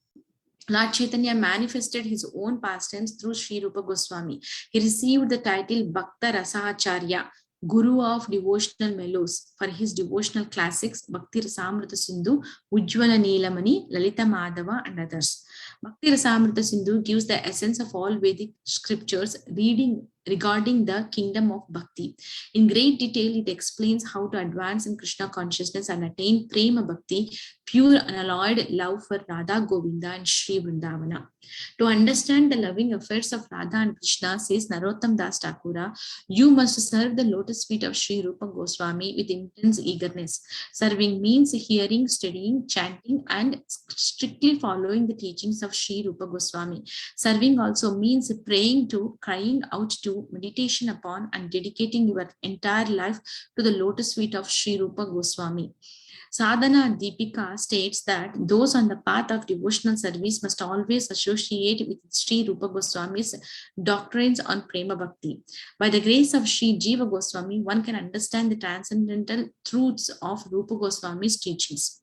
Speaker 1: Lord Chaitanya manifested his own pastimes through Sri Rupa Goswami. He received the title Bhakta Rasacharya, Guru of Devotional Mellows, for his devotional classics Bhakti Rasamrita Sindhu, Ujjwala Neelamani, Lalita Madhava, and others. Bhakti Rasamrita Sindhu gives the essence of all Vedic scriptures regarding the kingdom of Bhakti. In great detail, it explains how to advance in Krishna consciousness and attain Prema Bhakti, pure unalloyed love for Radha Govinda and Sri Vrindavana. To understand the loving affairs of Radha and Krishna, says Narottam Das Thakura, you must serve the lotus feet of Sri Rupa Goswami with intense eagerness. Serving means hearing, studying, chanting, and strictly following the teachings of Sri Rupa Goswami. Serving also means praying to, crying out to, meditation upon, and dedicating your entire life to the lotus feet of Sri Rupa Goswami. Sadhana Deepika states that those on the path of devotional service must always associate with Sri Rupa Goswami's doctrines on Prema Bhakti. By the grace of Sri Jiva Goswami, one can understand the transcendental truths of Rupa Goswami's teachings.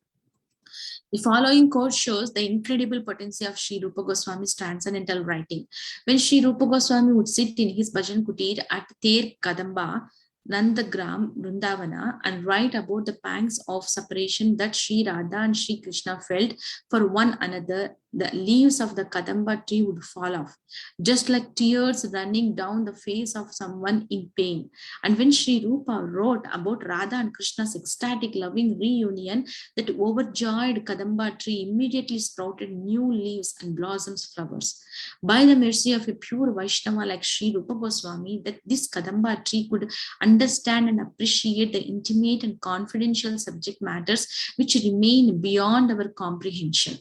Speaker 1: The following quote shows the incredible potency of Sri Rupa Goswami's transcendental writing. When Sri Rupa Goswami would sit in his bhajan kutir at Ter Kadamba, Nandagram, Vrindavana, and write about the pangs of separation that Sri Radha and Sri Krishna felt for one another, the leaves of the Kadamba tree would fall off, just like tears running down the face of someone in pain. And when Sri Rupa wrote about Radha and Krishna's ecstatic loving reunion, that overjoyed Kadamba tree immediately sprouted new leaves and blossoms flowers. By the mercy of a pure Vaishnava like Sri Rupa Goswami, that this Kadamba tree could understand and appreciate the intimate and confidential subject matters which remain beyond our comprehension.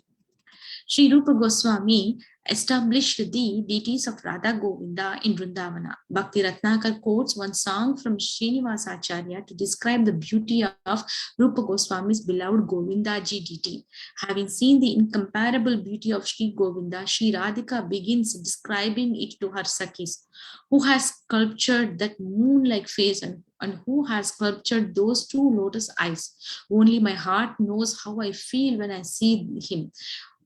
Speaker 1: Sri Rupa Goswami established the deities of Radha Govinda in Vrindavana. Bhakti Ratnakar quotes one song from Srinivasacharya to describe the beauty of Rupa Goswami's beloved Govindaji deity. Having seen the incomparable beauty of Sri Govinda, Sri Radhika begins describing it to her Sakhis. Who has sculptured that moon-like face and who has sculptured those two lotus eyes? Only my heart knows how I feel when I see him.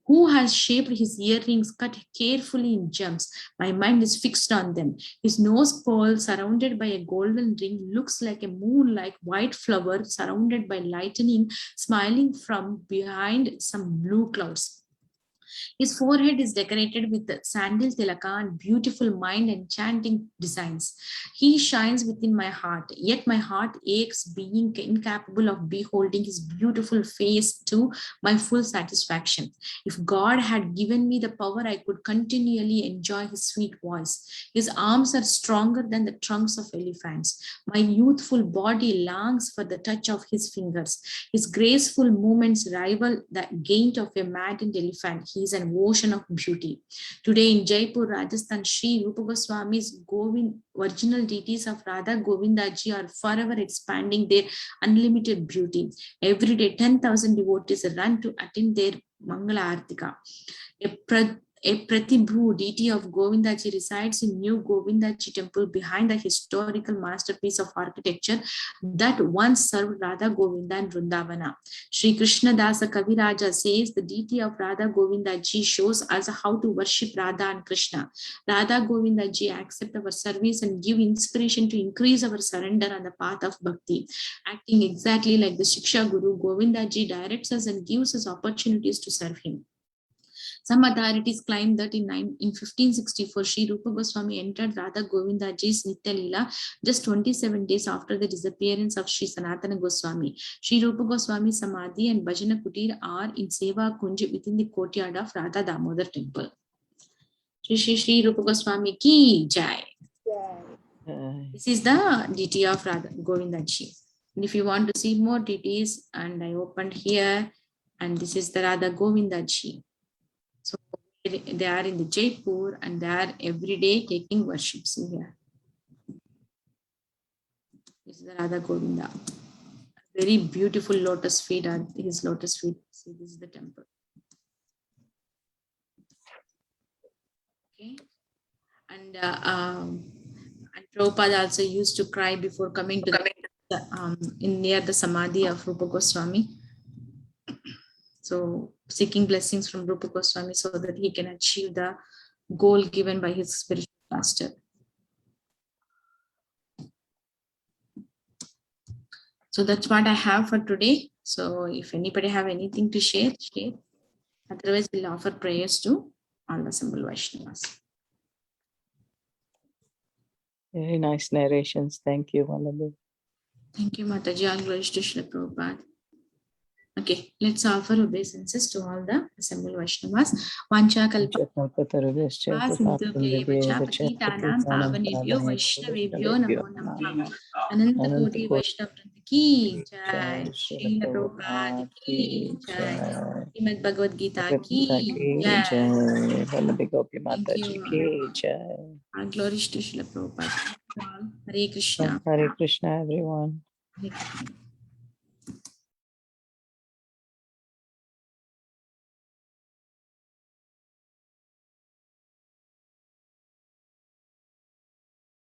Speaker 1: Who has shaped his earrings cut carefully in gems? My mind is fixed on them. His nose pearl surrounded by a golden ring looks like a moon-like white flower surrounded by lightning smiling from behind some blue clouds. His forehead is decorated with the sandal tilaka and beautiful mind enchanting designs. He shines within my heart, yet my heart aches being incapable of beholding his beautiful face to my full satisfaction. If God had given me the power, I could continually enjoy his sweet voice. His arms are stronger than the trunks of elephants. My youthful body longs for the touch of his fingers. His graceful movements rival the gait of a maddened elephant. He is an ocean of beauty. Today in Jaipur, Rajasthan, Sri Rupa Goswami's original deities of Radha Govindaji are forever expanding their unlimited beauty. Every day, 10,000 devotees run to attend their Mangala Artika. A Pratibhu deity of Govindaji resides in New Govindaji temple behind the historical masterpiece of architecture that once served Radha Govinda and Vrindavana. Sri Krishna Dasa Kaviraja says the deity of Radha Govindaji shows us how to worship Radha and Krishna. Radha Govindaji accept our service and give inspiration to increase our surrender on the path of bhakti. Acting exactly like the Shiksha Guru, Govindaji directs us and gives us opportunities to serve him. Some authorities claim that in 1564, Sri Rupa Goswami entered Radha Govindaji's Nitya Leela just 27 days after the disappearance of Sri Sanatana Goswami. Sri Rupa Goswami Samadhi and Bhajana Kutir are in Seva Kunj within the courtyard of Radha Damodar temple. Sri Rupa Goswami ki jai. This is the deity of Radha Govindaji. And if you want to see more deities, and I opened here, and this is the Radha Govindaji. So they are in the Jaipur and they are every day taking worship. See here. This is the Radha Govinda. Very beautiful lotus feet are his lotus feet. See, this is the temple. Okay. And Prabhupada also used to cry before coming to in near the Samadhi of Rupa Goswami. So seeking blessings from Rupa Goswami so that he can achieve the goal given by his spiritual master. So that's what I have for today. So if anybody have anything to share, share. Otherwise, we'll offer prayers to all the assembled Vaishnavas.
Speaker 2: Very nice narrations. Thank you, Vallabhi.
Speaker 1: Thank you, Mataji. All glories to Srila Prabhupada. Okay, let's offer obeisances to all the assembled Vaishnavas. Vancha kalpa Vaishnavebhyo namo namaha. Ananta Koti Vaishnav ki jai. Srila Prabhupada ki jai. Srimad Bhagavad Gita ki jai.
Speaker 2: Vallabhi Gopi Mataji ki jai.
Speaker 1: All glories to Srila Prabhupada. Hare Krishna.
Speaker 2: Hare Krishna, everyone.
Speaker 1: Hare Krishna.